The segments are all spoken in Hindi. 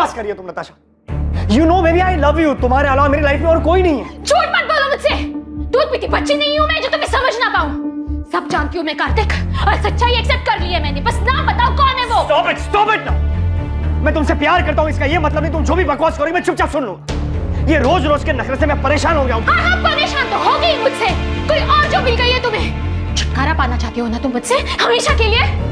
बकवास कर रही हो तुम Natasha? You know baby I love you. तुम्हारे अलावा मेरी लाइफ में और कोई नहीं है। झूठ मत बोलो मुझसे। दूध पीती बच्ची नहीं हूँ मैं जो तुम्हें समझ ना पाऊँ। सब जानती हूँ मैं कार्तिक, और सच्चाई एक्सेप्ट कर ली है मैंने। बस नाम बताओ कौन है वो? Stop it now. मैं तुमसे प्यार करता हूँ इसका ये मतलब नहीं तुम जो भी बकवास करोगे मैं चुपचाप सुन लूंगा। ये रोज रोज के नखरे से मैं परेशान हो गया हूँ। हाँ परेशान तो हो गई मुझसे। कोई और जो मिल गई है तुम्हें। छुटकारा पाना चाहती हो ना तुम मुझसे हमेशा के लिए?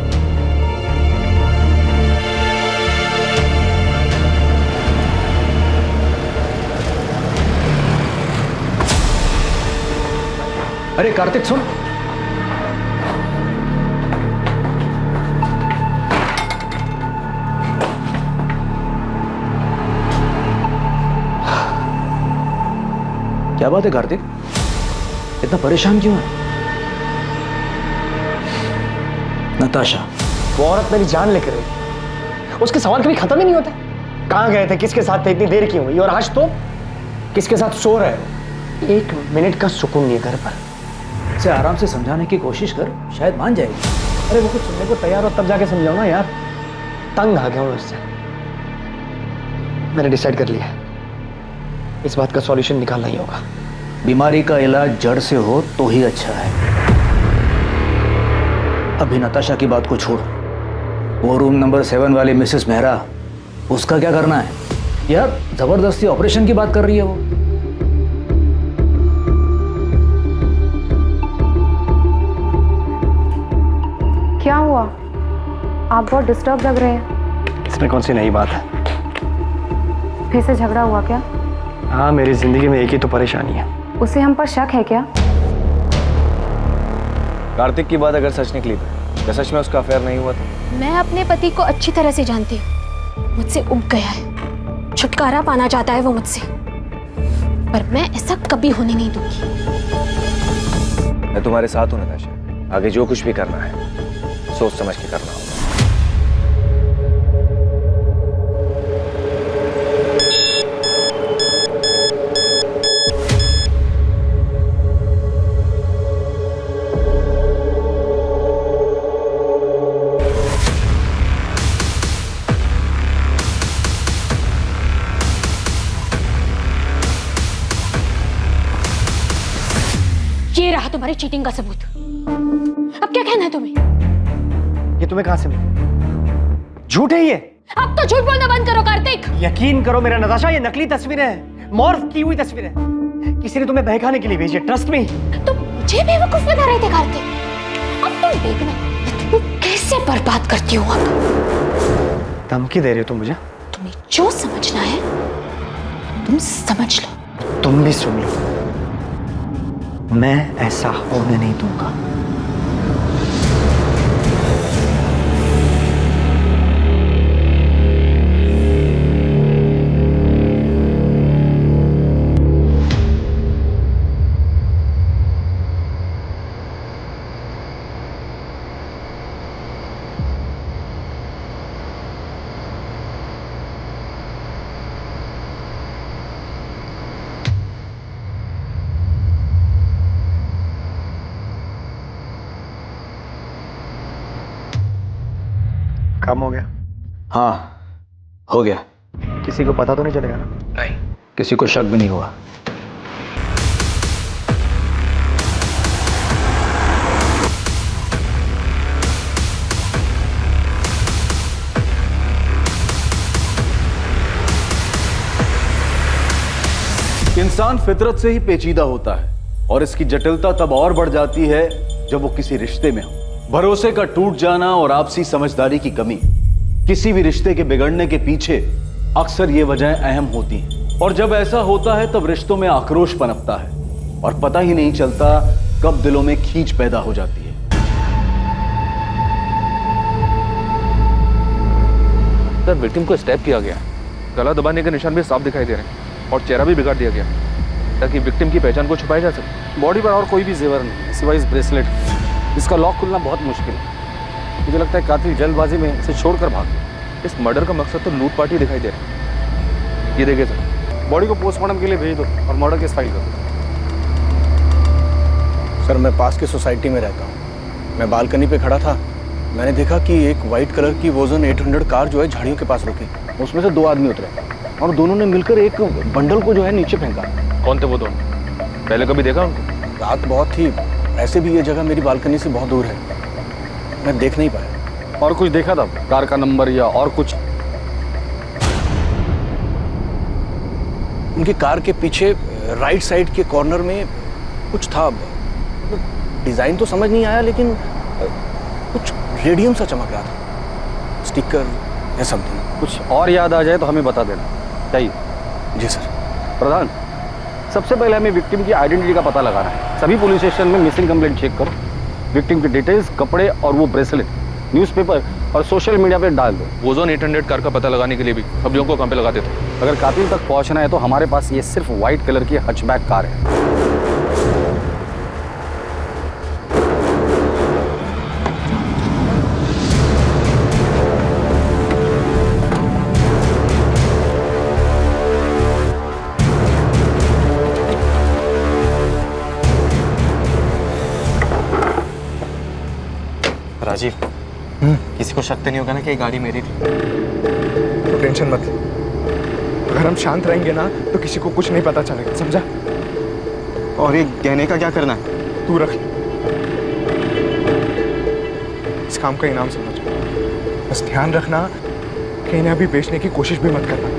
अरे कार्तिक सुन। क्या बात है कार्तिक, इतना परेशान क्यों है? नताशा वो औरत मेरी जान लेकर रही, उसके सवाल कभी खत्म ही नहीं होते। कहाँ गए थे, किसके साथ थे, इतनी देर क्यों हुई, और आज तो किसके साथ सो रहे हो? 1 मिनट का सुकून नहीं है घर पर। इसे आराम से समझाने की कोशिश कर, शायद मान जाएगी। अरे वो कुछ सुनने को तैयार हो तब जाके समझाओ ना यार। तंग आ गया हूँ उससे। मैंने डिसाइड कर लिया, इस बात का सॉल्यूशन निकालना ही होगा। बीमारी का इलाज जड़ से हो तो ही अच्छा है। अभी नताशा की बात को छोड़, वो रूम नंबर 7 वाली मिसेस मेहरा, उसका क्या करना है यार? जबरदस्ती ऑपरेशन की बात कर रही है वो। क्या हुआ? आप बहुत डिस्टर्ब लग रहे हैं। इसमें कौन सी नई बात है? फिर से झगड़ा हुआ क्या? हाँ, मेरी जिंदगी में एक ही तो परेशानी है। उसे हम पर शक है क्या? कार्तिक की बात अगर सच निकली तो क्या सच में उसका अफेयर नहीं हुआ था? मैं अपने पति को अच्छी तरह से जानती हूँ। मुझसे उब गया है, छुटकारा पाना चाहता है वो मुझसे, पर मैं ऐसा कभी होने नहीं दूंगी। मैं तुम्हारे साथ हूँ नताशा। आगे जो कुछ भी करना है सोच समझ के करना होगा। ये रहा तुम्हारी चीटिंग का सबूत। अब क्या कहना है तुम्हें? ये तुम्हें कहां से मिला? झूठ है ये। अब तो झूठ बोलना बंद करो कार्तिक। यकीन करो मेरा नताशा, ये नकली तस्वीरें हैं, मॉर्फ की हुई तस्वीरें। किसी ने तुम्हें बहकाने के लिए भेजी, ट्रस्ट मी। तुम मुझे बेवकूफ बना रहे थे कार्तिक। अब तुम देखना तुम कैसे बर्बाद करती हो। अब धमकी दे रही हो तुम मुझे? तुम्हें जो समझना है तुम समझ लो। तुम भी सुन लो, मैं ऐसा होने नहीं दूंगा। काम हो गया? हाँ हो गया। किसी को पता तो नहीं चलेगा ना? नहीं, किसी को शक भी नहीं हुआ। इंसान फितरत से ही पेचीदा होता है और इसकी जटिलता तब और बढ़ जाती है जब वो किसी रिश्ते में हो। भरोसे का टूट जाना और आपसी समझदारी की कमी, किसी भी रिश्ते के बिगड़ने के पीछे अक्सर ये वजहें अहम होती हैं। और जब ऐसा होता है तब रिश्तों में आक्रोश पनपता है और पता ही नहीं चलता कब दिलों में खींच पैदा हो जाती है। सर, विक्टिम को स्टैप किया गया, गला दबाने के निशान भी साफ दिखाई दे रहे हैं और चेहरा भी बिगाड़ दिया गया ताकि विक्टिम की पहचान को छुपाया जा सके। बॉडी पर और कोई भी जेवर नहीं सिवाय इस ब्रेसलेट। इसका लॉक खुलना बहुत मुश्किल है। मुझे लगता है कातिल जल्दबाजी में इसे छोड़कर भाग गया। इस मर्डर का मकसद तो लूटपाट ही दिखाई दे रहा है। ये देखिए सर, बॉडी को पोस्टमार्टम के लिए भेज दो और मर्डर केस फाइल कर दो। सर, मैं पास की सोसाइटी में रहता हूँ। मैं बालकनी पे खड़ा था, मैंने देखा कि एक वाइट कलर की वोजन 800 कार जो है झाड़ियों के पास रुकी। उसमें से 2 आदमी उतरे और दोनों ने मिलकर एक बंडल को जो है नीचे फेंका। कौन थे वो दोनों? पहले कभी देखा उनको? रात बहुत थी, ऐसे भी ये जगह मेरी बालकनी से बहुत दूर है, मैं देख नहीं पाया। और कुछ देखा था, कार का नंबर या और कुछ? उनकी कार के पीछे राइट साइड के कॉर्नर में कुछ था, डिजाइन तो समझ नहीं आया, लेकिन कुछ रेडियम सा चमक रहा था, स्टिकर या समथिंग। कुछ और याद आ जाए तो हमें बता देना। चाहिए? जी सर। प्रधान, सबसे पहले हमें विक्टिम की आइडेंटिटी का पता लगाना है। सभी पुलिस स्टेशन में मिसिंग कंप्लेंट चेक करो, विक्टिम की डिटेल्स, कपड़े और वो ब्रेसलेट न्यूज़पेपर और सोशल मीडिया पे डाल दो। ओजोन 800 कार का पता लगाने के लिए भी सब लोगों को काम पे लगाते थे। अगर कातिल तक पहुंचना है तो हमारे पास ये सिर्फ व्हाइट कलर की हचबैक कार है। राजीव, किसी को शक तो नहीं होगा ना कि ये गाड़ी मेरी थी? तो टेंशन मत ले, अगर हम शांत रहेंगे ना तो किसी को कुछ नहीं पता चलेगा, समझा? और ये गहने का क्या करना है? तू रख ले, इस काम का इनाम समझ। बस ध्यान रखना, कहीं ना भी बेचने की कोशिश भी मत करना।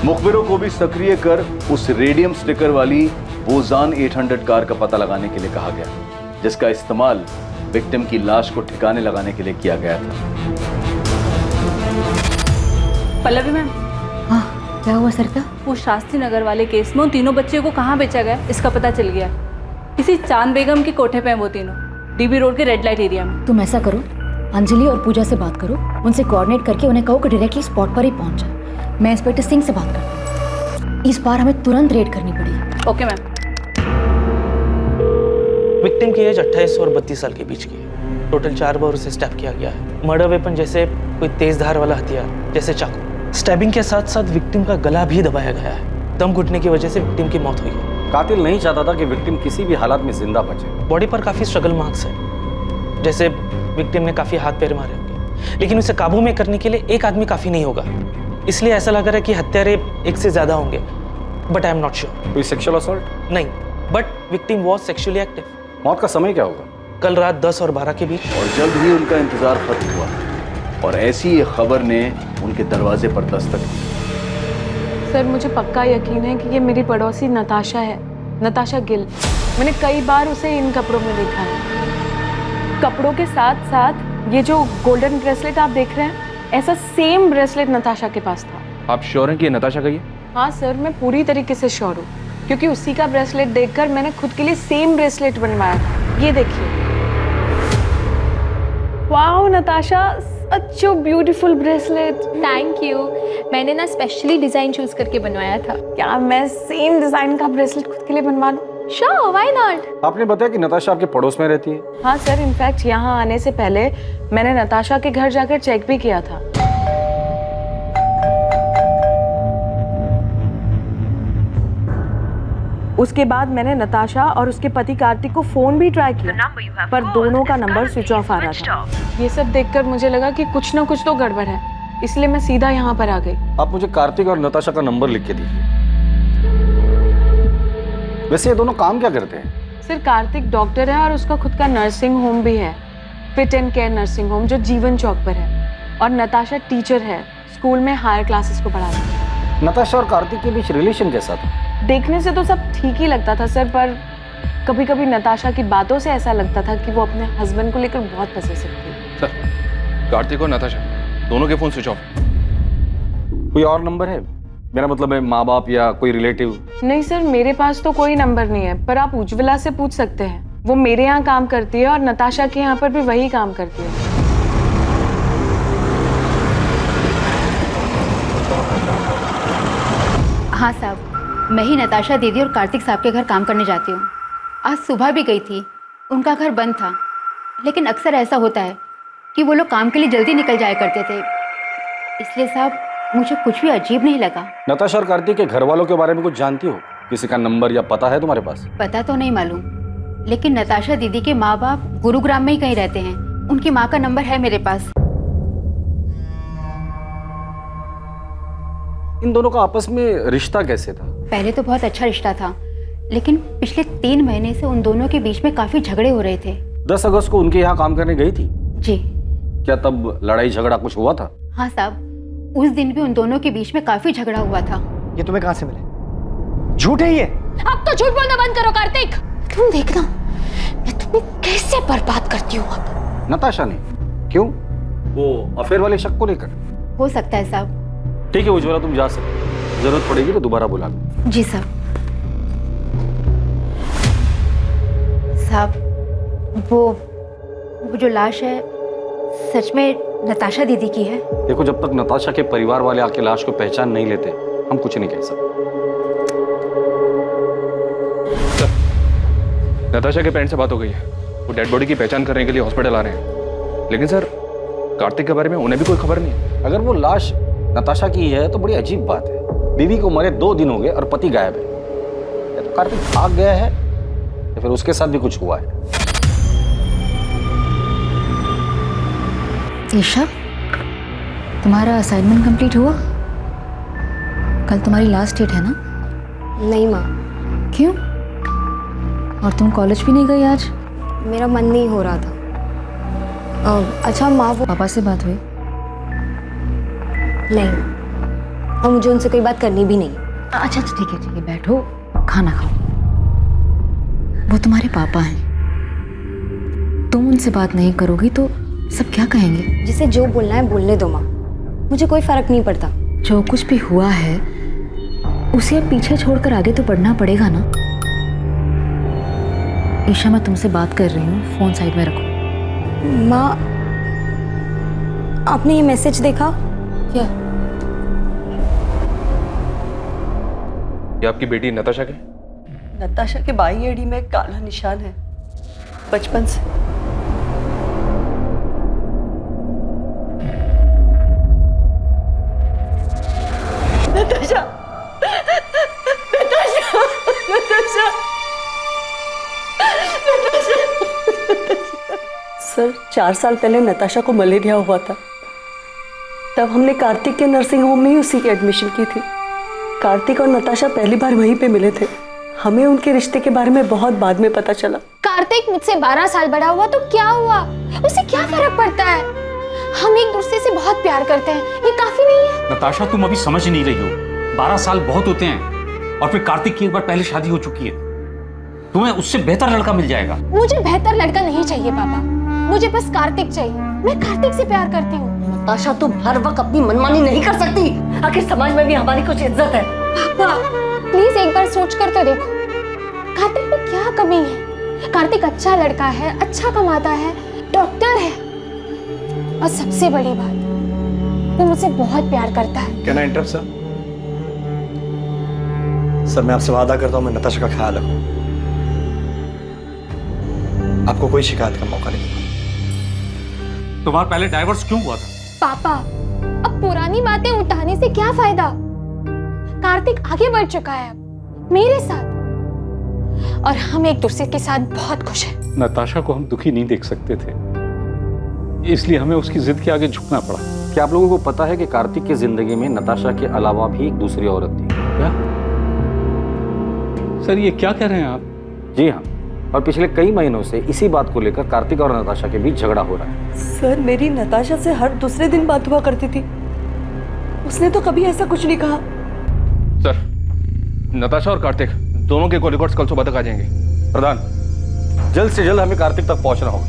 मुखबिरों को भी सक्रिय कर उस रेडियम स्टिकर वाली वोजान 800 कार का पता लगाने के लिए कहा गया, जिसका इस्तेमाल विक्टिम की लाश को ठिकाने लगाने के लिए किया गया था। पल्लवी मैम, हाँ क्या हुआ सरिता? वो शास्त्री नगर वाले केस में उन तीनों बच्चों को कहाँ बेचा गया इसका पता चल गया। किसी चांद बेगम के कोठे पे हैं वो तीनों, डीबी रोड के रेड लाइट एरिया में। तुम ऐसा करो, अंजलि और पूजा से बात करो, उनसे कोऑर्डिनेट करके उन्हें कहो कि डायरेक्टली स्पॉट पर ही पहुंच जाए। मैं इंस्पेक्टर सिंह से बात करती हूँ, इस बार हमें तुरंत रेड करनी पड़ेगी। Okay ma'am. विक्टिम की एज 28 और 32 साल के बीच की है। टोटल 4 बार उसे स्टैब किया गया है। मर्डर वेपन जैसे कोई तेज धार वाला हथियार जैसे चाकू। स्टैबिंग के साथ साथ विक्टिम का गला भी दबाया गया है। दम घुटने की वजह से विक्टिम की मौत हुई है। कातिल नहीं चाहता था कि विक्टिम किसी भी हालात में जिंदा बचे। बॉडी पर काफी स्ट्रगल मार्क्स है, जैसे विक्टिम ने काफी हाथ पैर मारे होंगे, लेकिन उसे काबू में करने के लिए एक आदमी काफी नहीं होगा, इसलिए ऐसा लग रहा है कि हत्यारे एक से ज्यादा होंगे, but I am not sure. कोई सेक्सुअल असॉल्ट? नहीं, but victim was sexually active. मौत का समय क्या होगा? कल रात 10 और 12 के बीच। और जल्द ही उनका इंतजार खत्म हुआ और ऐसी ये खबर ने उनके दरवाजे पर दस्तक दी। सर मुझे पक्का यकीन है कि ये मेरी पड़ोसी नताशा है, नताशा गिल। मैंने कई बार उसे इन कपड़ों में देखा है। कपड़ों के साथ साथ ये जो गोल्डन ब्रेसलेट आप देख रहे हैं, ऐसा सेम ब्रेसलेट नताशा के पास था। आप श्योर हैं कि ये नताशा का ही है? हाँ सर, मैं पूरी तरीके से श्योर हूँ, क्योंकि उसी का ब्रेसलेट देखकर मैंने खुद के लिए सेम ब्रेसलेट बनवाया था। ये देखिए। Wow Natasha, such a beautiful bracelet. Thank you. मैंने ना स्पेशली डिजाइन चूज करके बनवाया था। क्या मैं सेम डिजाइन का ब्रेसलेट खुद के लिए बनवा दूं? Sure, why not. आपने बताया कि नताशा आपके पड़ोस में रहती है? हाँ सर, इनफैक्ट यहाँ आने से पहले मैंने नताशा के घर जाकर चेक भी किया था। उसके बाद मैंने नताशा और उसके पति कार्तिक को फोन भी ट्राई किया, पर दोनों का नंबर स्विच ऑफ आ रहा था। ये सब देखकर मुझे लगा कि कुछ ना कुछ तो गड़बड़ है, इसलिए मैं सीधा यहाँ पर आ गई। आप मुझे कार्तिक और नताशा का नंबर लिख के दीजिए। वैसे ये दोनों काम क्या करते हैं? सर कार्तिक डॉक्टर है और उसका खुद का नर्सिंग होम भी है, fit and care nursing home, जो जीवन चौक पर है। और नताशा टीचर है, स्कूल में हायर क्लासेस को पढ़ाती है। नताशा और कार्तिक के बीच रिलेशन कैसा था? देखने से तो सब ठीक ही लगता था सर, पर कभी कभी नताशा की बातों से ऐसा लगता था कि वो अपने हस्बैंड को लेकर बहुत पसेसिव थी। सर, कार्तिक और नताशा दोनों के फोन स्विच ऑफ। कोई और नंबर है? मेरा मतलब है माँ बाप या कोई रिलेटिव? नहीं सर, मेरे पास तो कोई नंबर नहीं है, पर आप उज्ज्वला से पूछ सकते हैं। वो मेरे यहाँ काम करती है और नताशा के यहाँ पर भी वही काम करती है। हाँ साहब, मैं ही नताशा दीदी और कार्तिक साहब के घर काम करने जाती हूँ। आज सुबह भी गई थी, उनका घर बंद था, लेकिन अक्सर ऐसा होता है कि वो लोग काम के लिए जल्दी निकल जाया करते थे, इसलिए साहब मुझे कुछ भी अजीब नहीं लगा। नताशा और कार्तिक के घर वालों के बारे में कुछ जानती हो? किसी का नंबर या पता है तुम्हारे पास? पता तो नहीं मालूम, लेकिन नताशा दीदी के माँ बाप गुरुग्राम में ही कहीं रहते हैं। उनकी माँ का नंबर है मेरे पास। इन दोनों का आपस में रिश्ता कैसे था? पहले तो बहुत अच्छा रिश्ता था, लेकिन पिछले 3 महीने से उन दोनों के बीच में काफी झगड़े हो रहे थे। 10 अगस्त को उनके यहाँ काम करने गई थी? जी। क्या तब लड़ाई झगड़ा कुछ हुआ था? हाँ साहब, उस दिन भी उन दोनों के बीच में काफी झगड़ा हुआ था। ये तुम्हें कहाँ से मिले? झूठ है ये। अब तो झूठ बोलना बंद करो कार्तिक। तुम देखना मैं तुम्हें कैसे बर्बाद करती हूँ अब। नताशा ने? क्यों? वो अफेयर वाले शक को लेकर? हो सकता है साहब। ठीक है उज्ज्वला, तुम जा सकते, जरूरत पड़ेगी तो दोबारा बुला लो। जी साहब। साहब, वो जो लाश है सच में नताशा दीदी की है? देखो, जब तक नताशा के परिवार वाले आके लाश को पहचान नहीं लेते हम कुछ नहीं कह सकते। नताशा के पेरेंट्स से बात हो गई है, वो डेड बॉडी की पहचान करने के लिए हॉस्पिटल आ रहे हैं। लेकिन सर, कार्तिक के बारे में उन्हें भी कोई खबर नहीं है। अगर वो लाश नताशा की है तो बड़ी अजीब बात है। बीवी को मरे 2 दिन हो गए और पति गायब है। या तो कार्तिक भाग गया है या फिर उसके साथ भी कुछ हुआ है। ईशा, तुम्हारा असाइनमेंट कंप्लीट हुआ? कल तुम्हारी लास्ट डेट है ना? नहीं माँ। क्यों? और तुम कॉलेज भी नहीं गई आज? मेरा मन नहीं हो रहा था। अच्छा माँ, वो पापा से बात हुई? नहीं, और मुझे उनसे कोई बात करनी भी नहीं। अच्छा ठीक है, बैठो, खाना खाओ। वो तुम्हारे पापा हैं, तुम उनसे बात नहीं करोगी तो सब क्या कहेंगे? जिसे जो बोलना है बोलने दो माँ, मुझे कोई फर्क नहीं पड़ता। जो कुछ भी हुआ है उसे अब पीछे छोड़कर आगे तो बढ़ना पड़ेगा ना। ईशा, मैं तुमसे बात कर रही हूँ, फोन साइड में रखो। माँ, आपने ये मैसेज देखा? क्या? ये आपकी बेटी नताशा के? नताशा के बाई एड़ी में काला निशान है बचपन से। नताशा, नताशा, नताशा, सर 4 साल पहले नताशा को मलेरिया हुआ था। तब हमने कार्तिक के नर्सिंग होम में ही उसी की एडमिशन की थी। कार्तिक और नताशा पहली बार वहीं पे मिले थे। हमें उनके रिश्ते के बारे में बहुत बाद में पता चला। कार्तिक मुझसे 12 साल बड़ा हुआ तो क्या हुआ, उसे क्या फर्क पड़ता है? हम एक दूसरे से बहुत प्यार करते हैं, ये काफी नहीं है? नताशा, तुम अभी समझ नहीं रही हो। 12 साल बहुत होते हैं, और फिर कार्तिक की एक बार पहले शादी हो चुकी है। तुम्हें उससे बेहतर लड़का मिल जाएगा। मुझे बेहतर लड़का नहीं चाहिए पापा, मुझे बस कार्तिक चाहिए। मैं कार्तिक से प्यार करती हूँ। नताशा, तुम हर वक्त अपनी मनमानी नहीं कर सकती। आखिर समाज में भी हमारी कुछ इज्जत है। पापा प्लीज एक बार सोच कर तो देखो, कार्तिक में क्या कमी है? कार्तिक अच्छा लड़का है, अच्छा कमाता है, डॉक्टर है, और सबसे बड़ी बात वो मुझसे बहुत प्यार करता है। Can I interrupt sir? Sir, मैं आपसे वादा करता हूँ मैं नताशा का ख्याल रखूं, आपको कोई शिकायत का मौका नहीं दूंगा। तुम्हारा पहले डाइवोर्स क्यों हुआ था? पापा, अब पुरानी बातें उठाने से क्या फायदा? कार्तिक आगे बढ़ चुका है अब मेरे साथ, और हम एक दूसरे के साथ बहुत खुश हैं। नताशा को हम दुखी नहीं देख सकते थे, इसलिए हमें उसकी जिद के आगे झुकना पड़ा। क्या आप लोगों को पता है कि कार्तिक की जिंदगी में नताशा के अलावा भी एक दूसरी औरत थी? क्या? सर, ये क्या कह रहे हैं आप? जी हाँ, और पिछले कई महीनों से इसी बात को लेकर कार्तिक और नताशा के बीच झगड़ा हो रहा है। सर, मेरी नताशा से हर दूसरे दिन बात हुआ करती थी। उसने तो कभी ऐसा कुछ नहीं कहा। सर, नताशा और कार्तिक दोनों के रिकॉर्ड्स कल सुबह तक आ जाएंगे। प्रधान, जल्द से जल्द हमें कार्तिक तक पहुंचना होगा।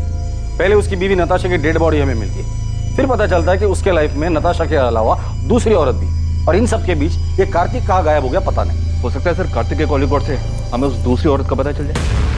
पहले उसकी बीवी नताशा की डेड बॉडी हमें मिलती है, फिर पता चलता है कि उसके लाइफ में नताशा के अलावा दूसरी औरत भी, और इन सब के बीच ये कार्तिक कहाँ गायब हो गया पता नहीं। हो सकता है सर कार्तिक के कॉल रिकॉर्ड से हमें उस दूसरी औरत का पता चल जाए।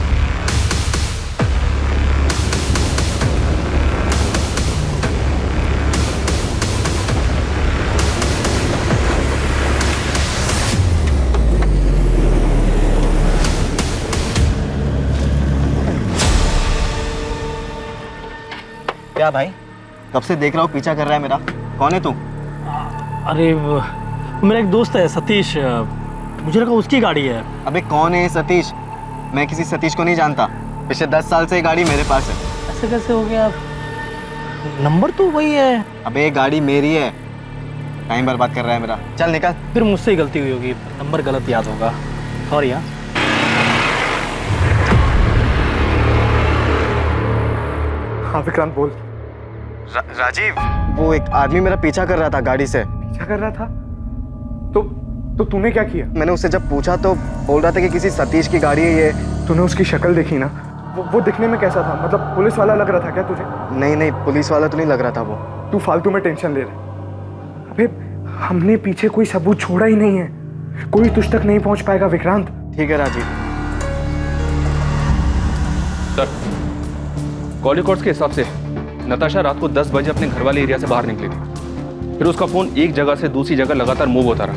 क्या भाई, कब से देख रहा हूँ पीछा कर रहा है मेरा। कौन है तू? अरे मेरा एक दोस्त है सतीश, मुझे लगा उसकी गाड़ी है। अबे कौन है ये सतीश? मैं किसी सतीश को नहीं जानता। पिछले 10 साल से ये गाड़ी मेरे पास है। ऐसे कैसे हो गया? नंबर तो वही है। अबे ये गाड़ी मेरी है। टाइम बर्बाद कर रहा है मेरा। चल निकल। फिर मुझसे ही गलती हुई होगी, नंबर गलत याद होगा। सॉरी। हाँ हाँ विक्रांत बोल। राजीव, वो एक आदमी मेरा पीछा कर रहा था गाड़ी से। पीछा कर रहा था? तो तूने क्या किया? मैंने उससे जब पूछा तो बोल रहा था कि किसी सतीश की गाड़ी है ये। तूने उसकी शक्ल देखी ना? वो दिखने में कैसा था? मतलब पुलिस वाला लग रहा था क्या तुझे? नहीं, पुलिस वाला तो नहीं लग रहा था वो। तू फालतू में टेंशन ले रहा। अबे हमने पीछे कोई सबूत छोड़ा ही नहीं है, कोई तुझ तक नहीं पहुंच पाएगा विक्रांत। ठीक है राजीव। सर, कॉल रिकॉर्ड्स के हिसाब से नताशा रात को 10 बजे अपने घर वाले एरिया से बाहर निकली थी। फिर उसका फोन एक जगह से दूसरी जगह लगातार मूव होता रहा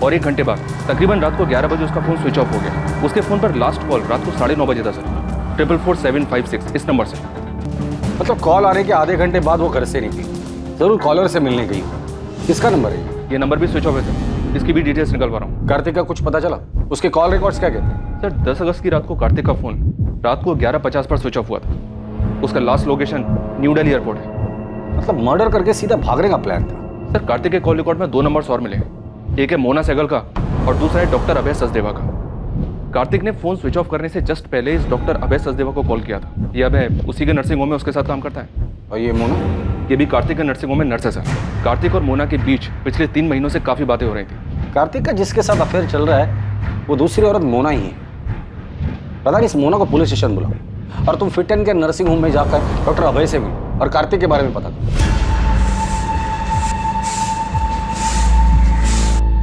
और 1 घंटे बाद तकरीबन रात को 11 बजे उसका फोन स्विच ऑफ हो गया। उसके फोन पर लास्ट कॉल रात को 9:30 बजे था सर, 44756 इस नंबर से। मतलब कॉल आने के आधे घंटे बाद वो घर से निकली, जरूर कॉलर से मिलने गई। किसका नंबर है? ये नंबर भी स्विच ऑफ है सर, इसकी भी डिटेल्स निकलवा रहा हूँ। कार्तिक का कुछ पता चला? उसके कॉल रिकॉर्ड्स क्या कहते हैं? सर 10 अगस्त की रात को कार्तिक का फोन रात को 11:50 पर स्विच ऑफ हुआ था। उसका last location new Delhi airport है। मतलब मर्डर करके सीधा भागने का प्लान था। सर कार्तिक के कॉल रिकॉर्ड में 2 नंबर्स और मिले, एक है मोना सहगल का और दूसरा है डॉक्टर अभय सचदेवा का। कार्तिक ने फोन स्विच ऑफ करने से जस्ट पहले इस डॉक्टर अभय सचदेवा को कॉल किया था। ये अभय उसी के नर्सिंग होम में उसके साथ काम करता है। और ये मोना? ये भी कार्तिक के नर्सिंग होम में नर्स है सर। कार्तिक और मोना के बीच पिछले 3 महीनों से काफी बातें हो रही थी। कार्तिक का जिसके साथ अफेयर चल रहा है वो दूसरी औरत मोना ही है। पता नहीं इस मोना को पुलिस स्टेशन बुलाओ और तुम फिट एंड के नर्सिंग होम में जाकर डॉक्टर अभय से मिलो और कार्तिक के बारे में पता करो।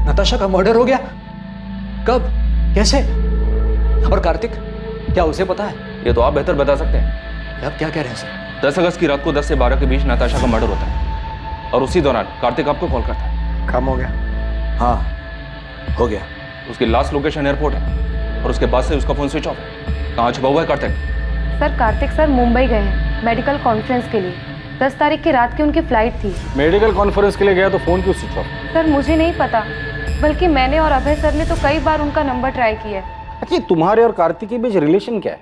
नताशा का मर्डर हो गया? कब? कैसे? और कार्तिक, क्या उसे पता है? ये तो आप बेहतर बता सकते हैं। आप क्या कह रहे हैं सर? 10 अगस्त की रात को 10 से 12 के बीच नताशा का मर्डर होता है और उसी दौरान कार्तिक आपको कॉल करता है। काम हो गया? हाँ हो गया। उसकी लास्ट लोकेशन एयरपोर्ट है और उसके बाद से उसका फोन स्विच ऑफ है। कहाँ छुपा हुआ है कार्तिक? सर कार्तिक सर मुंबई गए हैं मेडिकल कॉन्फ्रेंस के लिए। 10 तारीख की रात की उनकी फ्लाइट थी। मेडिकल कॉन्फ्रेंस के लिए गया तो फोन क्यों स्विच ऑफ? सर मुझे नहीं पता, बल्कि मैंने और अभय सर ने तो कई बार उनका नंबर ट्राई किया है। अच्छा तुम्हारे और कार्तिक के बीच रिलेशन क्या है?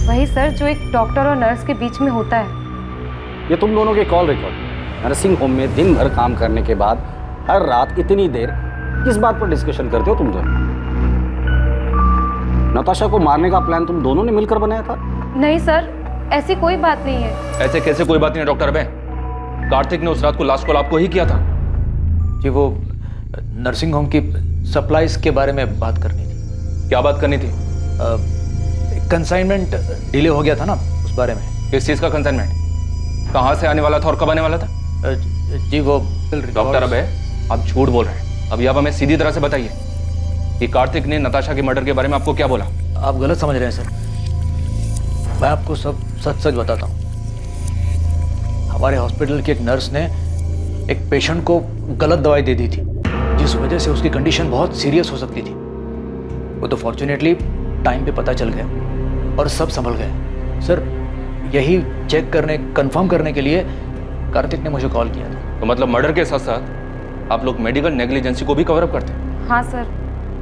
वही सर जो एक डॉक्टर और नर्स के बीच में होता है। ये तुम दोनों के कॉल रिकॉर्ड। नर्सिंग होम में दिन भर काम करने के बाद हर रात इतनी देर किस बात पर डिस्कशन करते हो तुम दोनों? नताशा को मारने का प्लान तुम दोनों ने मिलकर बनाया था? नहीं सर, ऐसी कोई बात नहीं है। ऐसे कैसे कोई बात नहीं है डॉक्टर अभय? कार्तिक ने उस रात को लास्ट कॉल आपको ही किया था। जी वो नर्सिंग होम की सप्लाईज के बारे में बात करनी थी। क्या बात करनी थी? कंसाइनमेंट डिले हो गया था ना, उस बारे में। किस चीज का कंसाइनमेंट? कहाँ से आने वाला था और कब आने वाला था? जी वो डॉक्टर अभय आप झूठ बोल रहे हैं। अभी आप हमें सीधी तरह से बताइए कि कार्तिक ने नताशा के मर्डर के बारे में आपको क्या बोला? आप गलत समझ रहे हैं सर, मैं आपको सब सच सच बताता हूँ। हमारे हॉस्पिटल की एक नर्स ने एक पेशेंट को गलत दवाई दे दी थी, जिस वजह से उसकी कंडीशन बहुत सीरियस हो सकती थी। वो तो फॉर्चुनेटली टाइम पे पता चल गया और सब संभल गए। सर यही चेक करने, कंफर्म करने के लिए कार्तिक ने मुझे कॉल किया था। तो मतलब मर्डर के साथ साथ आप लोग मेडिकल नेग्लिजेंसी को भी कवर अप करते हैं? हाँ सर,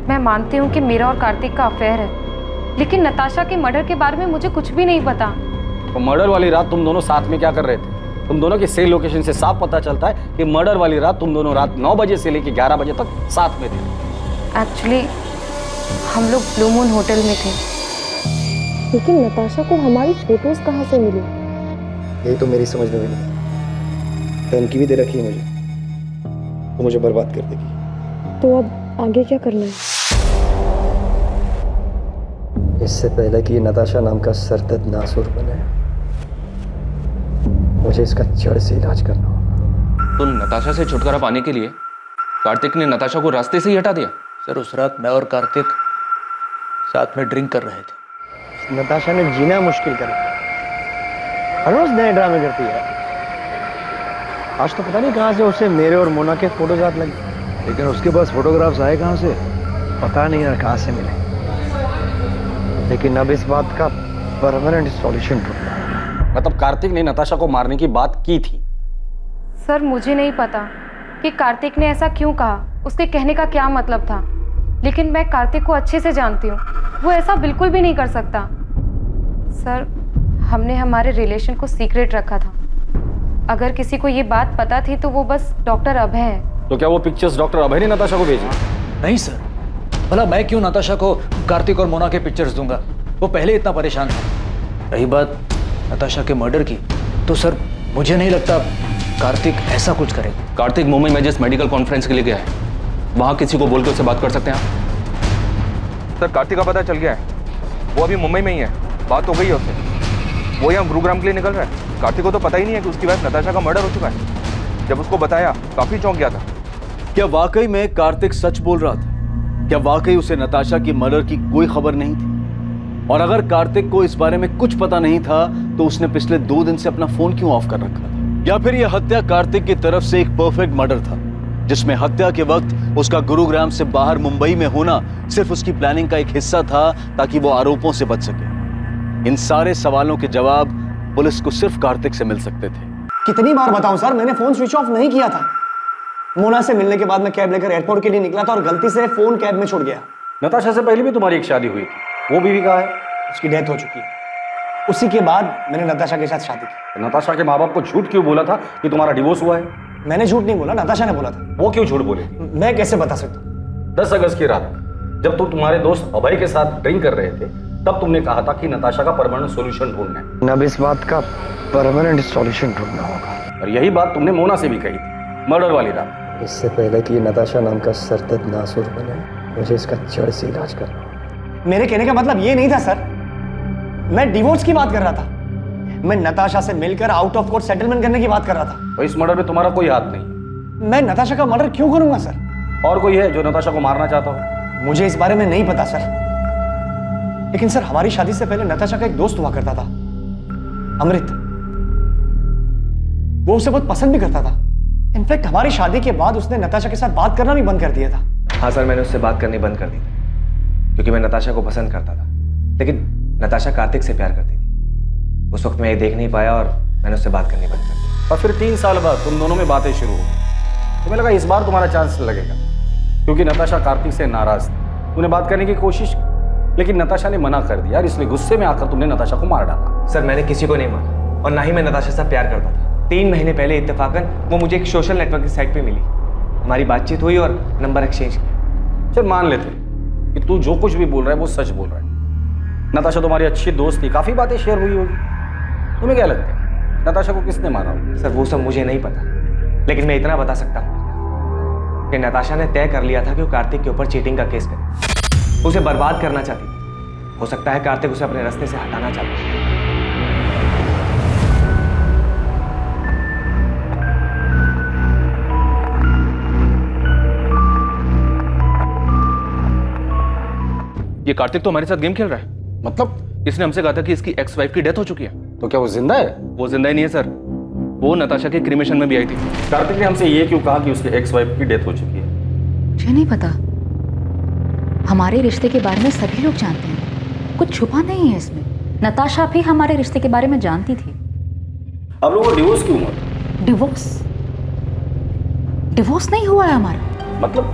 मैं मानती हूँ कि मेरा और कार्तिक का अफेयर है, लेकिन नताशा के मर्डर के बारे में मुझे कुछ भी नहीं पता। तो मर्डर वाली रात तुम दोनों साथ में क्या कर रहे थे? तुम दोनों की सेल लोकेशन से साफ पता चलता है कि मर्डर वाली रात तुम दोनों रात 9 बजे से लेकर 11 बजे तक साथ में थे। एक्चुअली हम लोग ब्लू मून होटल में थे। लेकिन नताशा को हमारी फोटोज कहाँ से मिली? यही तो मेरी समझ में भी नहीं। धमकी भी दे रखी है मुझे, वो मुझे बर्बाद कर देगी। तो अब आगे क्या करना है? इससे पहले कि नताशा नाम का सरदर्द नासुर बने, मुझे इसका जड़ से इलाज करना होगा। तो नताशा से छुटकारा पाने के लिए कार्तिक ने नताशा को रास्ते से ही हटा दिया? सर उस रात मैं और कार्तिक साथ में ड्रिंक कर रहे थे। नताशा ने जीना मुश्किल कर दिया। हर रोज नए ड्रामे करती है। आज तो पता नहीं कहाँ से उसे मेरे और मोना के फोटोज हाथ लगे। लेकिन उसके पास फोटोग्राफ्स आए कहाँ से? पता नहीं यार कहाँ से मिले। लेकिन अब इस बात का परमानेंट सॉल्यूशन ढूंढना है। मतलब कार्तिक ने नताशा को मारने की बात की थी? सर मुझे नहीं पता कि कार्तिक ने ऐसा क्यों कहा, उसके कहने का क्या मतलब था। लेकिन मैं कार्तिक को अच्छे से जानती हूँ, वो ऐसा बिल्कुल भी नहीं कर सकता। सर, हमने हमारे रिलेशन को सीक्रेट रखा था। अगर किसी को ये बात पता थी तो वो बस डॉक्टर अभय है। तो क्या वो पिक्चर्स डॉक्टर अभय ने नताशा को भेजी? नहीं सर, भला मैं क्यों नताशा को कार्तिक और मोना के पिक्चर्स दूंगा? वो पहले इतना परेशान था। रही बात नताशा के मर्डर की, तो सर मुझे नहीं लगता कार्तिक ऐसा कुछ करेगा। कार्तिक मुंबई में जिस मेडिकल कॉन्फ्रेंस के लिए गया है, वहाँ किसी को बोल के उससे बात कर सकते हैं आप? सर, कार्तिक का पता चल गया है, वो अभी मुंबई में ही है, बात हो गई है उससे। वो यहाँ गुरुग्राम के लिए निकल रहा है। कार्तिक को तो पता ही नहीं है कि उसकी वाइफ नताशा का मर्डर हो चुका है। जब उसको बताया, काफी चौंक गया था। क्या वाकई में कार्तिक सच बोल रहा था? क्या वाकई उसे नताशा की मर्डर की कोई खबर नहीं थी? और अगर कार्तिक को इस बारे में कुछ पता नहीं था तो उसने पिछले 2 दिन से अपना फोन क्यों ऑफ कर रखा था? या फिर यह हत्या कार्तिक की तरफ से एक परफेक्ट मर्डर था, जिसमें हत्या के वक्त उसका गुरुग्राम से बाहर मुंबई में होना सिर्फ उसकी प्लानिंग का एक हिस्सा था ताकि वो आरोपों से बच सके? इन सारे सवालों के जवाब पुलिस को सिर्फ कार्तिक से मिल सकते थे। कितनी बार बताऊं सर, मैंने फोन स्विच ऑफ नहीं किया था। मोना से मिलने के बाद मैं कैब लेकर एयरपोर्ट के लिए निकला था और गलती से फोन कैब में छूट गया। नताशा से पहले भी तुम्हारी एक शादी हुई थी, वो बीवी कहाँ है? उसकी डेथ हो चुकी है। उसी के बाद मैंने नताशा के साथ शादी की। नताशा के माँ बाप को झूठ क्यों बोला था कि तुम्हारा डिवोर्स हुआ है? मैंने झूठ नहीं बोला, नताशा ने बोला था। वो क्यों झूठ बोले? मैं कैसे बता सकता हूँ? 10 अगस्त की रात जब तुम तुम्हारे दोस्त अभय के साथ ड्रिंक कर रहे थे, तब तुमने कहा था कि नताशा का परमानेंट सॉल्यूशन ढूंढना है। अब इस बात का परमानेंट सॉल्यूशन ढूंढना होगा। और यही बात तुमने मोना से भी कही थी मर्डर वाली रात। इससे पहले कि नताशा नाम का सरदर्द नासुर बने, मुझे इसका जड़ से इलाज करना। मेरे कहने का मतलब ये नहीं था सर, मैं डिवोर्स की बात कर रहा था। मैं नताशा से मिलकर आउट ऑफ कोर्ट सेटलमेंट करने की बात कर रहा था। तो इस मर्डर में तुम्हारा कोई हाथ नहीं? मैं नताशा का मर्डर क्यों करूंगा सर? और कोई है जो नताशा को मारना चाहता हो? मुझे इस बारे में नहीं पता सर, लेकिन सर हमारी शादी से पहले नताशा का एक दोस्त हुआ करता था, अमृत। वो उसे बहुत पसंद भी करता था। इनफैक्ट हमारी शादी के बाद उसने नताशा के साथ बात करना भी बंद कर दिया था। हाँ सर, मैंने उससे बात करनी बंद कर दी थी क्योंकि मैं नताशा को पसंद करता था, लेकिन नताशा कार्तिक से प्यार करती थी। उस वक्त मैं ये देख नहीं पाया और मैंने उससे बात करनी बंद कर दी। और फिर 3 साल बाद तुम दोनों में बातें शुरू हो गई। तुम्हें लगा इस बार तुम्हारा चांस लगेगा, क्योंकि नताशा कार्तिक से नाराज थी। तूने बात करने की कोशिश की, लेकिन नताशा ने मना कर दिया और इसलिए गुस्से में आकर तुमने नताशा को मार डाला। सर, मैंने किसी को नहीं मारा और ना ही मैं नताशा से प्यार करता था। 3 महीने पहले इत्तेफाकन वो मुझे एक सोशल नेटवर्क की साइट पे मिली। हमारी बातचीत हुई और नंबर एक्सचेंज किया। चल मान लेते कि तू जो कुछ भी बोल रहा है वो सच बोल रहा है। नताशा तुम्हारी अच्छी दोस्त थी, काफी बातें शेयर हुई होगी। तुम्हें क्या लगता है नताशा को किसने मारा होगा? सर, वो सब मुझे नहीं पता, लेकिन मैं इतना बता सकता हूँ कि नताशा ने तय कर लिया था कि वो कार्तिक के ऊपर चीटिंग का केस करे। उसे बर्बाद करना चाहती थी। हो सकता है कार्तिक उसे अपने रास्ते से हटाना चाहता है। ये कार्तिक तो हमारे साथ गेम खेल रहा है। मतलब? इसने हमसे कहा था कि इसकी एक्स वाइफ की डेथ हो चुकी है। तो क्या वो जिंदा है? वो जिंदा ही नहीं है सर, वो नताशा के क्रिमेशन में भी आई थी। कार्तिक ने हमसे ये क्यों कहा कि उसके एक्स वाइफ की डेथ हो चुकी है? मुझे नहीं पता। हमारे रिश्ते के बारे में सभी लोग जानते हैं, कुछ छुपा नहीं है इसमें। नताशा भी हमारे रिश्ते के बारे में जानती थी। अब लोगों को डिवोर्स क्यों हुआ? डिवोर्स नहीं हुआ है हमारा। मतलब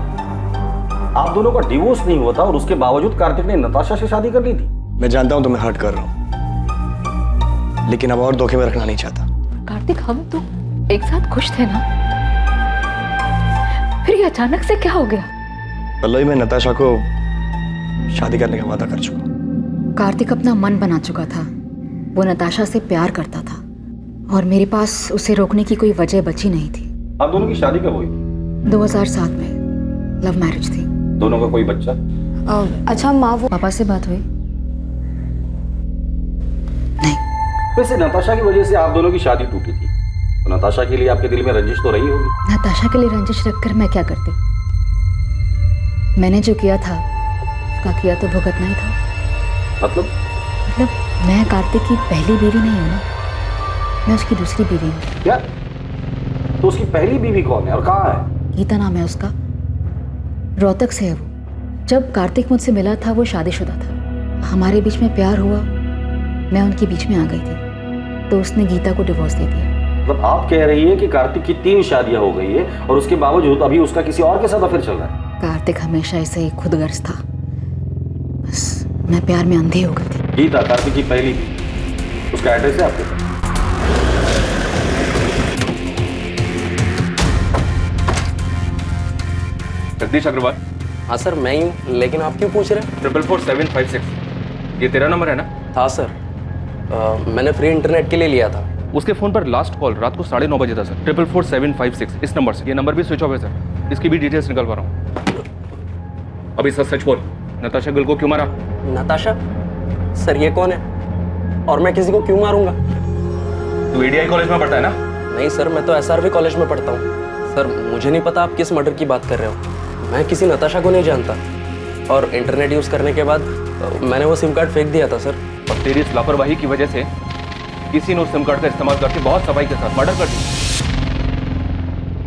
आप दोनों का डिवोर्स नहीं हुआ था और उसके बावजूद कार्तिक ने नताशा से शादी कर ली थी? मैं जानता हूं तुम्हें हर्ट कर रहा हूं, लेकिन अब और धोखे में रखना नहीं चाहता। कार्तिक, हम तो एक साथ खुश थे ना, फिर ये अचानक से क्या हो गया? पल्लवी, मैं नताशा को शादी करने का वादा कर चुका हूं। कार्तिक अपना मन बना चुका था। वो नताशा से प्यार करता था और मेरे पास उसे रोकने की कोई वजह बची नहीं थी। आप दोनों की शादी कब हुई थी? 2007 में लव मैरिज थी। दोनों का कोई बच्चा? अच्छा माँ, वो पापा से बात हुई? वैसे नताशा की वजह से आप दोनों की शादी टूटी थी, तो नताशा के लिए आपके दिल में रंजिश तो रही होगी। नताशा के लिए रंजिश रखकर मैं क्या करती? मैंने जो किया था उसका किया तो भुगतना ही था। मतलब मैं कार्तिक की पहली बीवी नहीं हूँ ना, मैं उसकी दूसरी बीवी हूँ। क्या? तो उसकी पहली बीवी कौन है और कहाँ है? गीता नाम है उसका, रोहतक से है वो। जब कार्तिक मुझसे मिला था वो शादीशुदा था। हमारे बीच में प्यार हुआ, मैं उनके बीच में आ गई थी, तो उसने गीता को डिवोर्स दे दिया। आप कह रही है कि कार्तिक की 3 शादियां हो गई है और उसके बावजूद अभी उसका किसी और के साथ अफेयर चल रहा है? कार्तिक हमेशा ऐसे ही खुदगर्ज था, बस मैं प्यार में अंधी हो गई थी। गीता कार्तिक की पहली, उसका एड्रेस है आपके पास? जगदीश अग्रवाल। हाँ सर मैं ही हूँ, लेकिन आप क्यों पूछ रहे हैं? 44756 ये तेरा नंबर है ना? हाँ सर, मैंने फ्री इंटरनेट के लिए लिया था। उसके फोन पर लास्ट कॉल रात को 9:30 बजे था सर। 44756 इस नंबर से। ये नंबर भी स्विच ऑफ है सर। इसकी भी डिटेल्स निकलवा रहा हूँ। अभी सच सच बोल, नताशा गिल को क्यों मारा? नताशा? सर ये कौन है और मैं किसी को क्यों मारूंगा? तू एडीआई कॉलेज में पढ़ता है ना? नहीं सर, मैं तो एसआरवी कॉलेज में पढ़ता हूँ। सर मुझे नहीं पता आप किस मर्डर की बात कर रहे हो। मैं किसी नताशा को नहीं जानता, और इंटरनेट यूज़ करने के बाद मैंने वो सिम कार्ड फेंक दिया था सर। और तेरी इस लापरवाही की वजह से किसी ने उस सिम कार्ड का इस्तेमाल करके बहुत सफाई के साथ मर्डर कर दिया।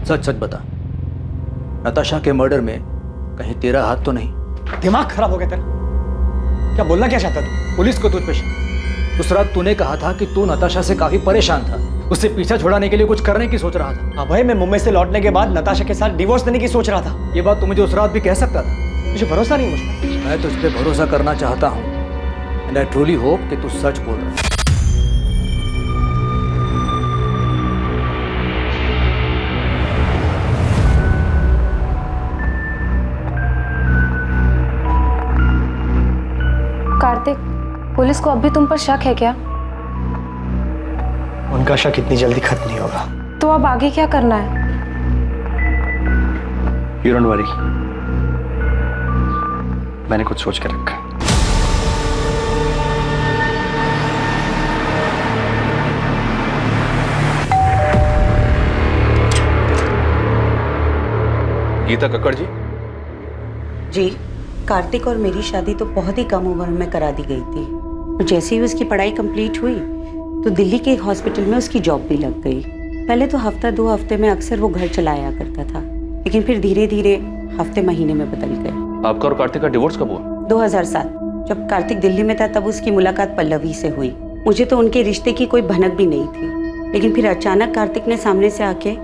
सच सच बता, नताशा के मर्डर में कहीं तेरा हाथ तो नहीं? दिमाग खराब हो गया तेरा? क्या बोलना क्या चाहता तू? पुलिस को तुझ पे शक। उस रात तूने कहा था कि तू नताशा से काफी परेशान था, उससे पीछा छुड़ाने के लिए कुछ करने की सोच रहा था। अभय, मैं मुंबई से लौटने के बाद नताशा के साथ डिवोर्स देने की सोच रहा था। ये बात तू मुझे उस रात भी कह सकता था। मुझे भरोसा नहीं मुझ पर। मैं तुझ पे भरोसा करना चाहता हूँ, एंड आई ट्रूली होप कि तू सच बोल रहा है। कार्तिक, पुलिस को अब भी तुम पर शक है क्या? उनका शक इतनी जल्दी खत्म नहीं होगा। तो अब आगे क्या करना है? You don't worry, मैंने कुछ सोच कर रखा। गीता कक्कड़ जी। जी, कार्तिक और मेरी शादी तो बहुत ही कम उम्र में करा दी गई थी, और जैसे ही उसकी पढ़ाई कंप्लीट हुई तो दिल्ली के एक हॉस्पिटल में उसकी जॉब भी लग गई। पहले तो हफ्ता 2 हफ्ते में अक्सर वो घर चला आया करता था, लेकिन फिर धीरे धीरे हफ्ते महीने में बदल गए। आपका और कार्तिक का डिवोर्स कब हुआ? 2007 जब कार्तिक दिल्ली में था तब उसकी मुलाकात पल्लवी से हुई। मुझे तो उनके रिश्ते की कोई भनक भी नहीं थी, लेकिन फिर अचानक कार्तिक ने सामने से आके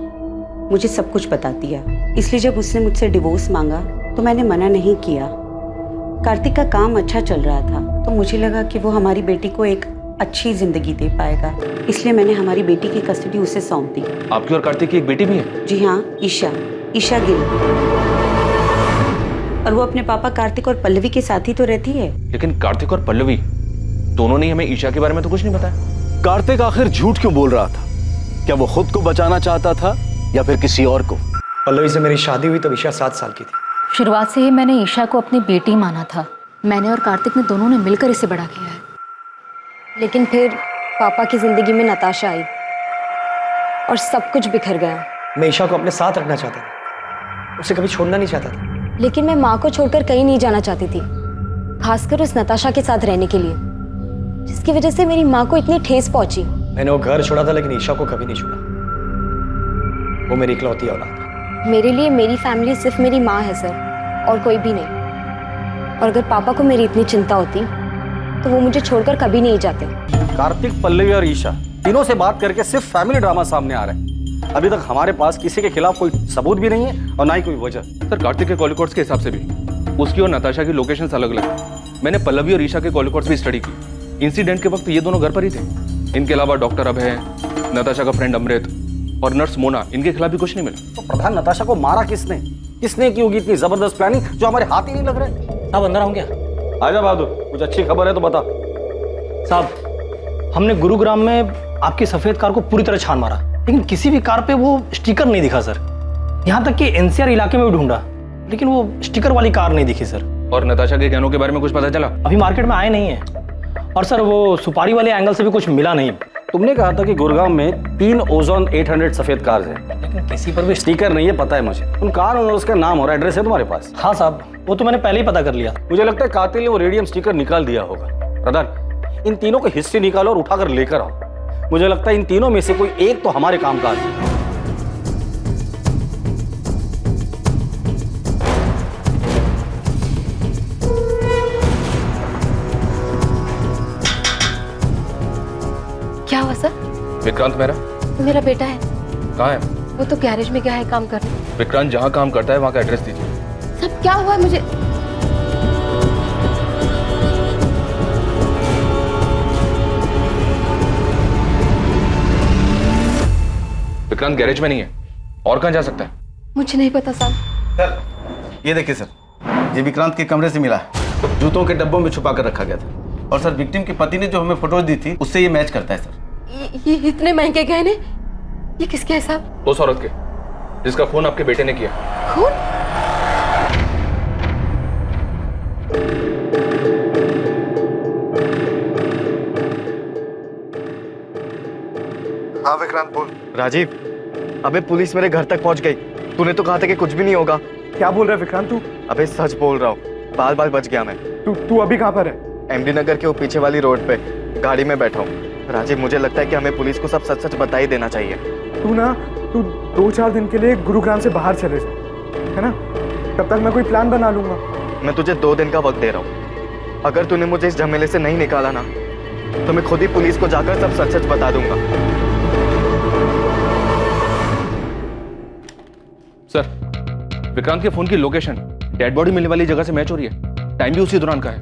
मुझे सब कुछ बता दिया। इसलिए जब उसने मुझसे डिवोर्स मांगा तो मैंने मना नहीं किया। कार्तिक का काम अच्छा चल रहा था, तो मुझे लगा कि वो हमारी बेटी को एक अच्छी जिंदगी दे पाएगा, इसलिए मैंने हमारी बेटी की कस्टडी उसे सौंप दी। आपकी और कार्तिक की एक बेटी भी है? जी हाँ, ईशा गिल, और वो अपने पापा कार्तिक और पल्लवी के साथ ही तो रहती है। लेकिन कार्तिक और पल्लवी दोनों ने हमें ईशा के बारे में तो कुछ नहीं बताया। कार्तिक आखिर झूठ क्यों बोल रहा था? क्या वो खुद को बचाना चाहता था या फिर किसी और को? पल्लवी से मेरी शादी हुई तब ईशा 7 साल की थी। शुरुआत से ही मैंने ईशा को अपनी बेटी माना था। मैंने और कार्तिक ने दोनों ने मिलकर इसे बड़ा किया है। लेकिन फिर पापा की जिंदगी में नताशा आई और सब कुछ बिखर गया। मैं ईशा को अपने साथ रखना चाहता था, उसे कभी छोड़ना नहीं चाहता था। लेकिन मैं माँ को छोड़कर कहीं नहीं जाना चाहती थी, खासकर उस नताशा के साथ रहने के लिए, जिसकी वजह से मेरी माँ को इतनी ठेस पहुंची। मैंने वो घर छोड़ा था, लेकिन ईशा को कभी नहीं छोड़ा। वो मेरी इकलौती औलाद है। मेरे लिए मेरी फैमिली सिर्फ मेरी माँ है सर, और कोई भी नहीं। और अगर पापा को मेरी इतनी चिंता होती तो वो मुझे छोड़कर कभी नहीं जाते। कार्तिक, पल्लवी और ईशा तीनों से बात करके सिर्फ फैमिली ड्रामा सामने आ रहा है। अभी तक हमारे पास किसी के खिलाफ कोई सबूत भी नहीं है और ना ही कोई वजह। सर, कार्तिक के कॉल रिकॉर्ड्स के हिसाब से भी उसकी और नताशा की लोकेशंस अलग अलग है। मैंने पल्लवी और ईशा के कॉल रिकॉर्ड्स भी स्टडी की। इंसिडेंट के वक्त ये दोनों घर पर ही थे। इनके अलावा डॉक्टर अभय, नताशा का फ्रेंड अमृत और नर्स मोना, इनके खिलाफ भी कुछ नहीं मिला। तो प्रधान, नताशा को मारा किसने? किसने की होगी इतनी जबरदस्त प्लानिंग जो हमारे हाथ ही नहीं लग रहे? साहब अंदर आऊं क्या? आजा बहादुर, कुछ अच्छी खबर है तो बता। साहब, हमने गुरुग्राम में आपकी सफेद कार को पूरी तरह छान मारा, लेकिन किसी भी कार पे वो स्टिकर नहीं दिखा सर। यहाँ तक कि एनसीआर इलाके में भी ढूंढा, लेकिन वो स्टिकर वाली कार नहीं दिखी सर। और नताशा के गहनों के बारे में कुछ पता चला? अभी मार्केट में आए नहीं है, और सर वो सुपारी वाले एंगल से भी कुछ मिला नहीं। तुमने कहा था कि गुड़गांव में 3 ओजोन 800 सफेद कार्स हैं, लेकिन किसी पर भी स्टिकर नहीं है, पता है मुझे। उन कार ओनर्स का नाम और एड्रेस है तुम्हारे पास? हाँ साहब, वो तो मैंने पहले ही पता कर लिया। मुझे लगता है कातिल ने वो रेडियम स्टिकर निकाल दिया होगा। प्रधान, इन तीनों की हिस्ट्री निकालो और उठाकर लेकर आओ। मुझे लगता है इन तीनों में से कोई एक तो हमारे काम का है। क्या हुआ सर? विक्रांत मेरा बेटा है। कहाँ है? वो तो गैरेज में गया है काम करने। विक्रांत जहाँ काम करता है वहाँ का एड्रेस दीजिए। सब क्या हुआ मुझे? विक्रांत गैरेज में नहीं है, और कहाँ जा सकता है? मुझे नहीं पता साहब। सर ये देखिए सर, ये विक्रांत के कमरे से मिला है, जूतों के डब्बों में छुपा कर रखा गया था। और सर विक्टिम के पति ने जो हमें फोटोज दी थी उससे ये मैच करता है सर। ये इतने महंगे गहने, ये किसके है साहब? उस औरत के जिसका खून आपके बेटे ने किया। खून? हाँ विक्रांत बोल। राजीव, अबे पुलिस मेरे घर तक पहुंच गई। तूने तो कहा था कि कुछ भी नहीं होगा। क्या बोल रहा है विक्रांत तू? अबे सच बोल रहा हूँ, बाल बाल बच गया मैं। तू अभी कहाँ पर है? एमडी नगर के वो पीछे वाली रोड पे गाड़ी में बैठा हूँ। राजीव, मुझे लगता है कि हमें पुलिस को सब सच सच बता ही देना चाहिए। तू 2-4 दिन के लिए गुरुग्राम से बाहर चले जा, है ना? तब तक मैं कोई प्लान बना लूंगा। मैं तुझे 2 दिन का वक्त दे रहा हूँ। अगर तूने मुझे इस झमेले से नहीं निकाला ना, तो मैं खुद ही पुलिस को जाकर सब सच सच बता दूंगा। सर, विक्रांत के फोन की लोकेशन डेड बॉडी मिलने वाली जगह से मैच हो रही है। टाइम भी उसी दौरान का है।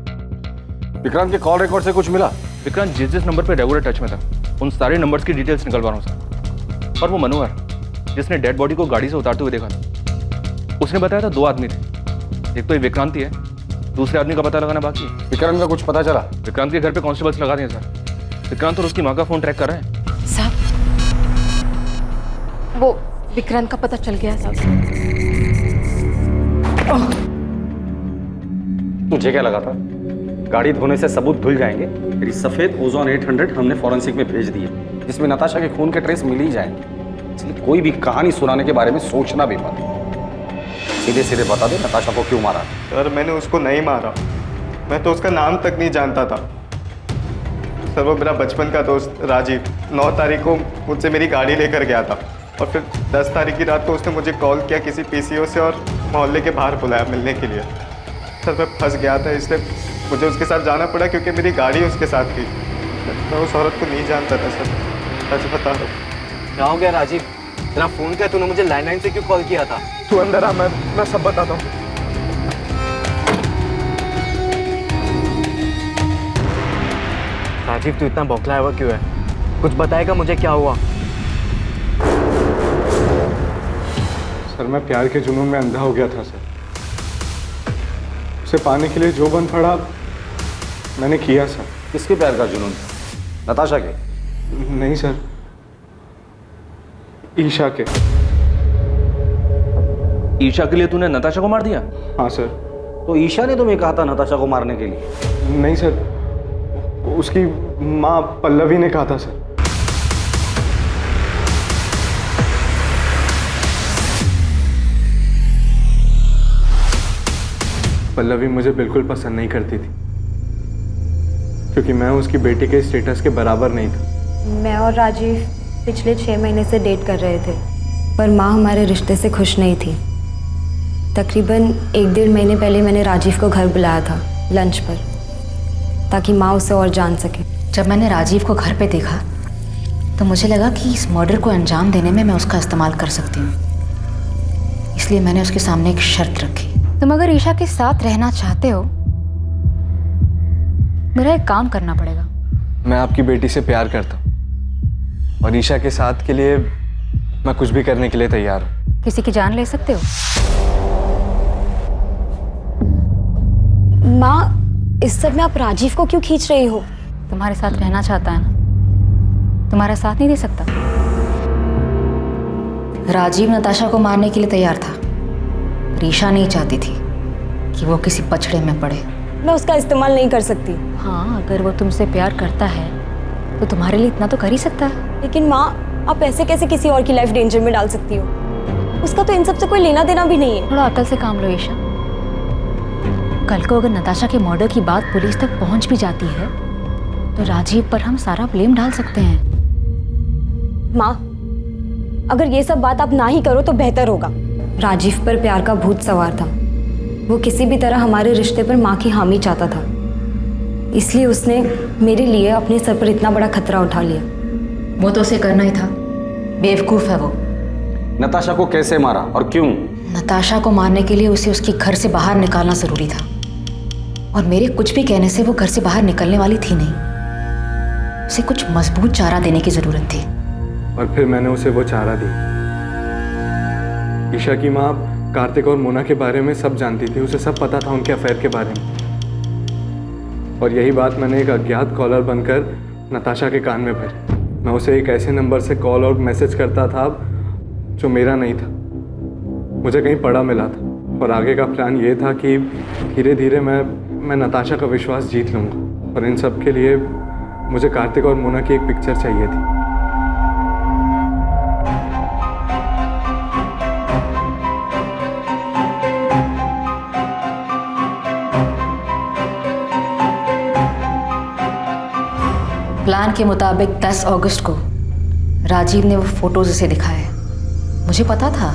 विक्रांत के कॉल रिकॉर्ड से कुछ मिला? विक्रांत जिस नंबर पे रेगुलर टच में था, उन सारे नंबर्स की डिटेल्स निकलवा रहा हूँ सर। और वो मनोहर जिसने डेड बॉडी को गाड़ी से उतारते हुए देखा था, उसने बताया था 2 आदमी थे। एक तो ये विक्रांत ही है, दूसरे आदमी का पता लगाना बाकी है। विक्रांत का कुछ पता चला? विक्रांत के घर पे कांस्टेबल्स लगा दिए सर। विक्रांत और उसकी माँ का फोन ट्रैक कर रहे हैं साहब। वो विक्रांत का पता चल गया साहब। मुझे क्या लगा था गाड़ी धोने से सबूत धुल जाएंगे। फिर सफेद ओजोन 800 हमने फॉरेंसिक में भेज दिए, जिसमें नताशा के खून के ट्रेस मिल ही जाएंगे। इसलिए कोई भी कहानी सुनाने के बारे में सोचना भी मत। सीधे सीधे बता दे नताशा को क्यों मारा। सर मैंने उसको नहीं मारा, मैं तो उसका नाम तक नहीं जानता था। सर वो मेरा बचपन का दोस्त राजीव 9 तारीख को मुझसे मेरी गाड़ी लेकर गया था, और फिर 10 तारीख की रात को उसने मुझे कॉल किया किसी पीसीओ से और मोहल्ले के बाहर बुलाया मिलने के लिए। सर मैं फंस गया था, इसलिए मुझे उसके साथ जाना पड़ा क्योंकि मेरी गाड़ी उसके साथ थी। मैं उस औरत को नहीं जानता था सर, सच बता रहा हूँ। क्या हो गया राजीव? तेरा फोन क्या, तूने मुझे लैंडलाइन से क्यों कॉल किया था? तू अंदर आ, मैं सब बताता हूँ। राजीव तू इतना बौखलाया हुआ क्यों है? कुछ बताएगा मुझे क्या हुआ? सर मैं प्यार के जुनून में अंधा हो गया था सर। उसे पाने के लिए जो बन पड़ा मैंने किया सर। किसके प्यार का जुनून था? नताशा के? नहीं सर, ईशा के। ईशा के लिए तूने नताशा को मार दिया? हाँ सर। तो ईशा ने तुम्हें कहा था नताशा को मारने के लिए? नहीं सर, उसकी माँ पल्लवी ने कहा था सर। पल्लवी मुझे बिल्कुल पसंद नहीं करती थी, क्योंकि मैं उसकी बेटी के स्टेटस के बराबर नहीं था। मैं और राजीव पिछले 6 महीने से डेट कर रहे थे, पर माँ हमारे रिश्ते से खुश नहीं थी। तकरीबन 1-1.5 महीने पहले मैंने राजीव को घर बुलाया था लंच पर, ताकि माँ उसे और जान सके। जब मैंने राजीव को घर पे देखा तो मुझे लगा कि इस मर्डर को अंजाम देने में मैं उसका इस्तेमाल कर सकती हूँ। इसलिए मैंने उसके सामने एक शर्त रखी। तुम अगर ईशा के साथ रहना चाहते हो, मेरा एक काम करना पड़ेगा। मैं आपकी बेटी से प्यार करता हूँ, और ईशा के साथ के लिए मैं कुछ भी करने के लिए तैयार हूँ। किसी की जान ले सकते हो? माँ, इस सब में आप राजीव को क्यों खींच रही हो? तुम्हारे साथ रहना चाहता है ना, तुम्हारा साथ नहीं दे सकता। राजीव नताशा को मारने के लिए तैयार था, पर ईशा नहीं चाहती थी कि वो किसी पछड़े में पड़े। मैं उसका इस्तेमाल नहीं कर सकती। हाँ, अगर वो तुमसे प्यार करता है तो तुम्हारे लिए इतना तो कर ही सकता है। लेकिन माँ, आप ऐसे कैसे किसी और की लाइफ डेंजर में डाल सकती हो? उसका तो इन सब से कोई लेना देना भी नहीं है। थोड़ा अकल से काम लो ईशा। कल को अगर नताशा के मर्डर की बात पुलिस तक पहुंच भी जाती है तो राजीव पर हम सारा ब्लेम डाल सकते हैं। माँ, अगर ये सब बात आप ना ही करो तो बेहतर होगा। राजीव पर प्यार का भूत सवार था। वो किसी भी तरह हमारे रिश्ते पर माँ की हामी चाहता था, इसलिए उसने मेरे लिए अपने सर पर इतना बड़ा खतरा उठा लिया। वो तो उसे करना ही था, बेवकूफ है वो। नताशा को कैसे मारा और क्यों? नताशा को मारने के लिए उसे उसके घर से बाहर निकालना जरूरी था, और मेरे कुछ भी कहने से वो घर से बाहर निकलने वाली थी नहीं। उसे कुछ मजबूत चारा देने की जरूरत थी। और फिर मैंने उसे वो चारा दी। ईशा की माँ कार्तिक और मोना के बारे में सब जानती थी, उसे सब पता था उनके अफेयर के बारे में। और यही बात मैंने एक अज्ञात कॉलर बनकर नताशा के कान में भरी। मैं उसे एक ऐसे नंबर से कॉल और मैसेज करता था जो मेरा नहीं था, मुझे कहीं पड़ा मिला था। और आगे का प्लान ये था कि धीरे धीरे मैं नताशा का विश्वास जीत लूँगा। और इन सब के लिए मुझे कार्तिक और मोना की एक पिक्चर चाहिए थी। प्लान के मुताबिक 10 अगस्त को राजीव ने वो फोटोज उसे दिखाए। मुझे पता था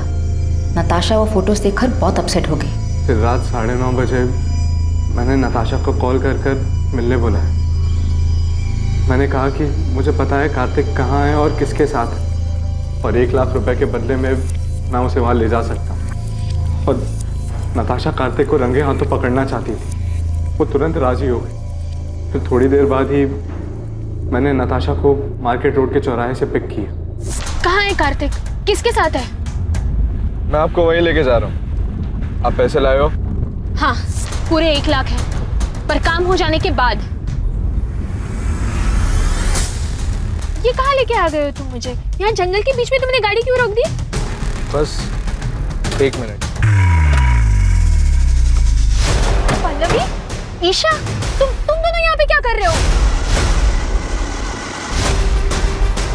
नताशा वो फोटोज देखकर बहुत अपसेट हो गई। फिर रात 9:30 बजे मैंने नताशा को कॉल कर मिलने बुलाया। मैंने कहा कि मुझे पता है कार्तिक कहाँ है और किसके साथ है, और 1 लाख रुपए के बदले में मैं उसे वहाँ ले जा सकता हूँ। और नताशा कार्तिक को रंगे हाथों पकड़ना चाहती थी। वो तुरंत राजी हो गई। फिर थोड़ी देर बाद ही मैंने नताशा को मार्केट रोड के चौराहे से पिक किया। कहाँ है कार्तिक? किसके साथ है? मैं आपको वहीं लेके जा रहा हूँ। आप पैसे लाए हो? हाँ, पूरे 1 लाख है, पर काम हो जाने के बाद। ये कहाँ लेके आ गए हो तुम मुझे? यहाँ जंगल के बीच में तुमने गाड़ी क्यों रोक दी? बस 1 मिनट। पल्लवी, ईशा, तुम दोनों यहाँ पे क्या कर रहे हो?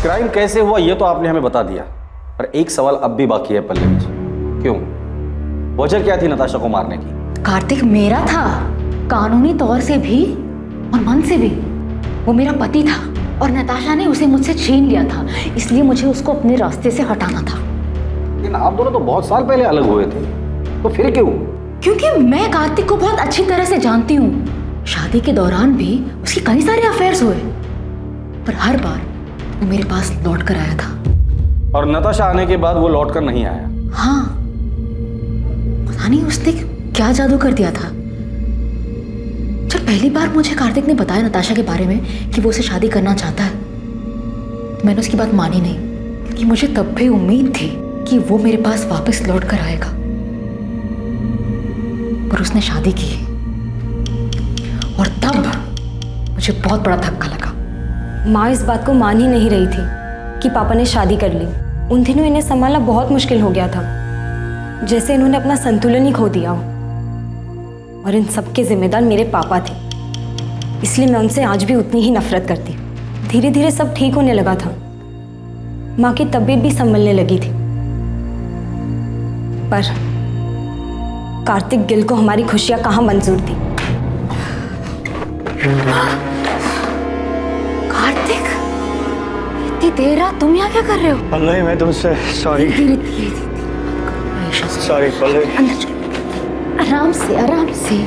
क्राइम कैसे हुआ ये तो आपने हमें बता दिया, पर एक सवाल अब भी बाकी है पल्लवी जी। क्यों? वजह क्या थी नताशा को मारने की? कार्तिक मेरा था, कानूनी तौर से भी और मन से भी। वो मेरा पति था और नताशा ने उसे मुझसे छीन लिया था, इसलिए मुझे उसको अपने रास्ते से हटाना था। लेकिन आप दोनों तो बहुत साल पहले अलग हुए थे, तो फिर क्यों? क्योंकि मैं कार्तिक को बहुत अच्छी तरह से जानती हूँ। शादी के दौरान भी उसके कई सारे अफेयर्स हुए, पर हर बार वो मेरे पास लौट कर आया था। और नताशा आने के बाद वो लौट कर नहीं आया? हाँ, पता नहीं उसने क्या जादू कर दिया था। जब पहली बार मुझे कार्तिक ने बताया नताशा के बारे में कि वो उसे शादी करना चाहता है, तो मैंने उसकी बात मानी नहीं, कि मुझे तब भी उम्मीद थी कि वो मेरे पास वापस लौट कर आएगा। पर उसने शादी की, और तब मुझे बहुत बड़ा धक्का लगा। माँ इस बात को मान ही नहीं रही थी कि पापा ने शादी कर ली। उन दिनों इन्हें संभालना बहुत मुश्किल हो गया था, जैसे इन्होंने अपना संतुलन ही खो दिया हो। और इन सब के जिम्मेदार मेरे पापा थे, इसलिए मैं उनसे आज भी उतनी ही नफरत करती। धीरे धीरे सब ठीक होने लगा था, माँ की तबीयत भी संभलने लगी थी। पर कार्तिक गिल को हमारी खुशियां कहाँ मंजूर थी। कार्तिक, इतनी देर रात तुम यहाँ क्या कर रहे हो? पल्लवी, मैं तुमसे सॉरी। सॉरी पल्लवी। आराम से, आराम से।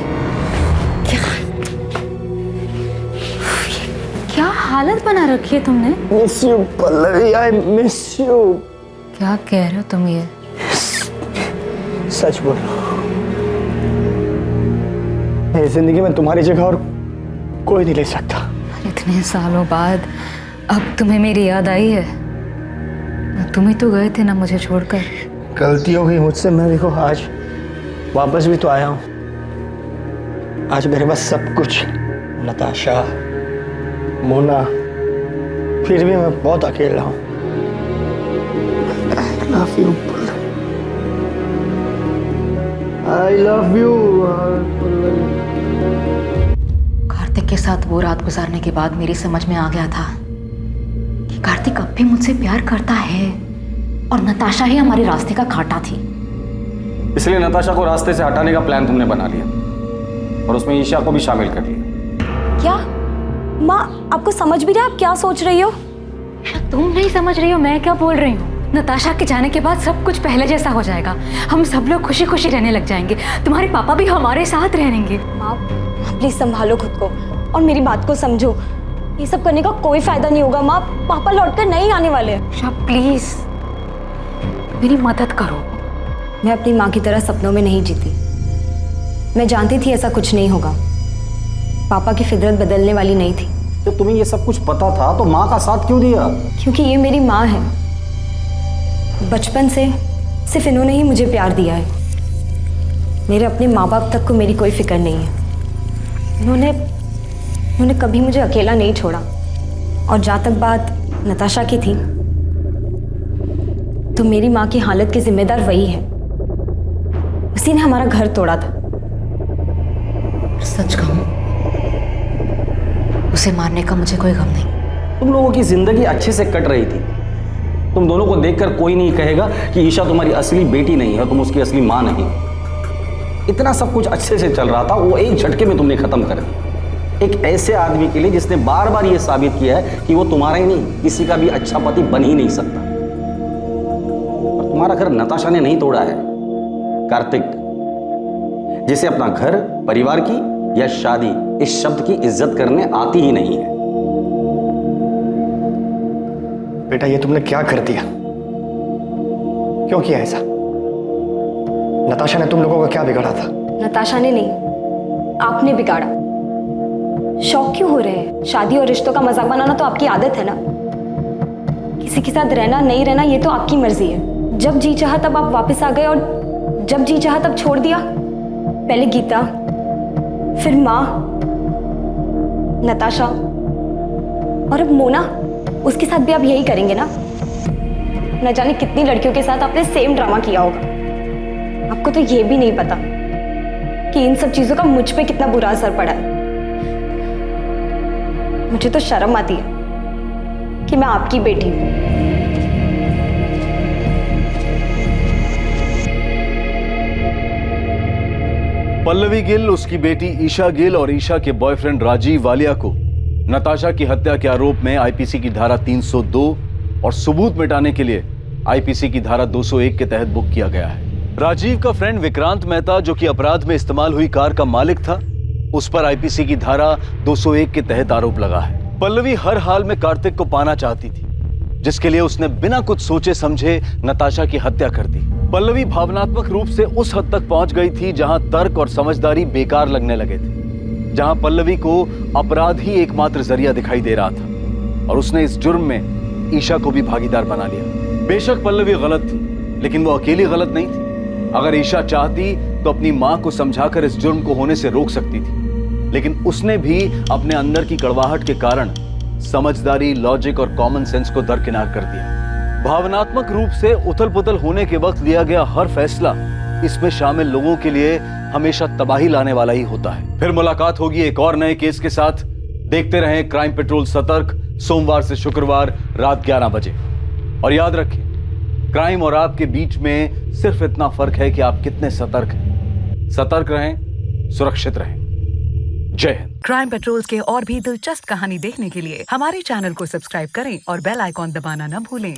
क्या हालत बना रखी है तुमने? Miss you Pallavi, I miss you. क्या कह रहे हो तुम ये? सच बोलो, मेरी जिंदगी में तुम्हारी जगह और कोई नहीं ले सकता। इतने सालों बाद अब तुम्हें मेरी याद आई है? तुम ही तो गए थे ना मुझे छोड़कर। गलती हो गई मुझसे। मैं देखो आज वापस भी तो आया हूँ। आज मेरे पास सब कुछ, नताशा, मोना, फिर भी मैं बहुत अकेला हूँ। I love you, I love you। Kartik के साथ वो रात गुजारने के बाद मेरी समझ में आ गया था कि कार्तिक अब भी मुझसे प्यार करता है, और नताशा ही हमारे रास्ते का कांटा थी। इसलिए नताशा को रास्ते से हटाने का प्लान तुमने बना लिया, और उसमें ईशा को भी शामिल कर लिया। क्या माँ, आपको समझ भी रहा है आप क्या सोच रही हो? तुम नहीं समझ रही हो मैं क्या बोल रही हूँ। नताशा के जाने के बाद सब कुछ पहले जैसा हो जाएगा। हम सब लोग खुशी खुशी रहने लग जाएंगे। तुम्हारे पापा भी हमारे साथ रहेंगे। माँ प्लीज संभालो खुद को और मेरी बात को समझो। ये सब करने का कोई फायदा नहीं होगा माँ। पापा लौटकर नहीं आने वाले। प्लीज मेरी मदद करो। मैं अपनी माँ की तरह सपनों में नहीं जीती। मैं जानती थी ऐसा कुछ नहीं होगा। पापा की फितरत बदलने वाली नहीं थी। जब तुम्हें ये सब कुछ पता था तो माँ का साथ क्यों दिया? क्योंकि ये मेरी माँ है। बचपन से सिर्फ इन्होंने ही मुझे प्यार दिया है। मेरे अपने माँ बाप तक को मेरी कोई फिक्र नहीं है। उन्होंने कभी मुझे अकेला नहीं छोड़ा। और जहाँ तक बात नताशा की थी, तो मेरी माँ की हालत की जिम्मेदार वही है। उसी ने हमारा घर तोड़ा था। सच कहूं, उसे मारने का मुझे कोई गम नहीं। तुम लोगों की जिंदगी अच्छे से कट रही थी। तुम दोनों को देखकर कोई नहीं कहेगा कि ईशा तुम्हारी असली बेटी नहीं है, तुम उसकी असली माँ नहीं। इतना सब कुछ अच्छे से चल रहा था, वो एक झटके में तुमने खत्म कर दिया। एक ऐसे आदमी के लिए जिसने बार बार ये साबित किया है कि वो तुम्हारा ही नहीं, किसी का भी अच्छा पति बन ही नहीं सकता। और तुम्हारा घर नताशा ने नहीं तोड़ा है, कार्तिक, जिसे अपना घर, परिवार की या शादी इस शब्द की इज्जत करने आती ही नहीं है। बेटा, ये तुमने क्या कर दिया? क्यों किया ऐसा? नताशा ने तुम लोगों का क्या बिगाड़ा था? नताशा ने नहीं, आपने बिगाड़ा। शौक क्यों हो रहे हैं? शादी और रिश्तों का मजाक बनाना तो आपकी आदत है ना। किसी के साथ रहना नहीं रहना ये तो आपकी मर्जी है। जब जी चाहा तब आप वापस आ गए और जब जी चाहा तब छोड़ दिया। पहले गीता, फिर माँ, नताशा और अब मोना। उसके साथ भी आप यही करेंगे ना? न जाने कितनी लड़कियों के साथ आपने सेम ड्रामा किया होगा। आपको तो ये भी नहीं पता कि इन सब चीजों का मुझ पे कितना बुरा असर पड़ा है। मुझे तो शर्म आती है कि मैं आपकी बेटी हूं। पल्लवी गिल, उसकी बेटी ईशा गिल और ईशा के बॉयफ्रेंड राजीव वालिया को नताशा की हत्या के आरोप में आईपीसी की धारा 302 और सबूत मिटाने के लिए आईपीसी की धारा 201 के तहत बुक किया गया है। राजीव का फ्रेंड विक्रांत मेहता, जो कि अपराध में इस्तेमाल हुई कार का मालिक था, उस पर आईपीसी की धारा 201 के तहत आरोप लगा है। पल्लवी हर हाल में कार्तिक को पाना चाहती थी, जिसके लिए उसने बिना कुछ सोचे समझे नताशा की हत्या कर दी। पल्लवी भावनात्मक रूप से उस हद तक पहुंच गई थी जहां तर्क और समझदारी बेकार लगने लगे थे, जहां पल्लवी को अपराध ही एकमात्र जरिया दिखाई दे रहा था और उसने इस जुर्म में ईशा को भी भागीदार बना लिया। बेशक पल्लवी गलत थी, लेकिन वो अकेली गलत नहीं थी। अगर ईशा चाहती तो अपनी मां को समझाकर इस जुर्म को होने से रोक सकती थी, लेकिन उसने भी अपने अंदर की कड़वाहट के कारण समझदारी, लॉजिक और कॉमन सेंस को दरकिनार कर दिया। भावनात्मक रूप से उथल पुथल होने के वक्त लिया गया हर फैसला इसमें शामिल लोगों के लिए हमेशा तबाही लाने वाला ही होता है। फिर मुलाकात होगी एक और नए केस के साथ। देखते रहें क्राइम पेट्रोल सतर्क, सोमवार से शुक्रवार रात 11 बजे। और याद रखें, क्राइम और आपके बीच में सिर्फ इतना फर्क है कि आप कितने सतर्क हैं। सतर्क रहें, सुरक्षित रहें। जय हिंद। क्राइम पेट्रोल्स के और भी दिलचस्प कहानी देखने के लिए हमारे चैनल को सब्सक्राइब करें और बेल आइकॉन दबाना न भूलें।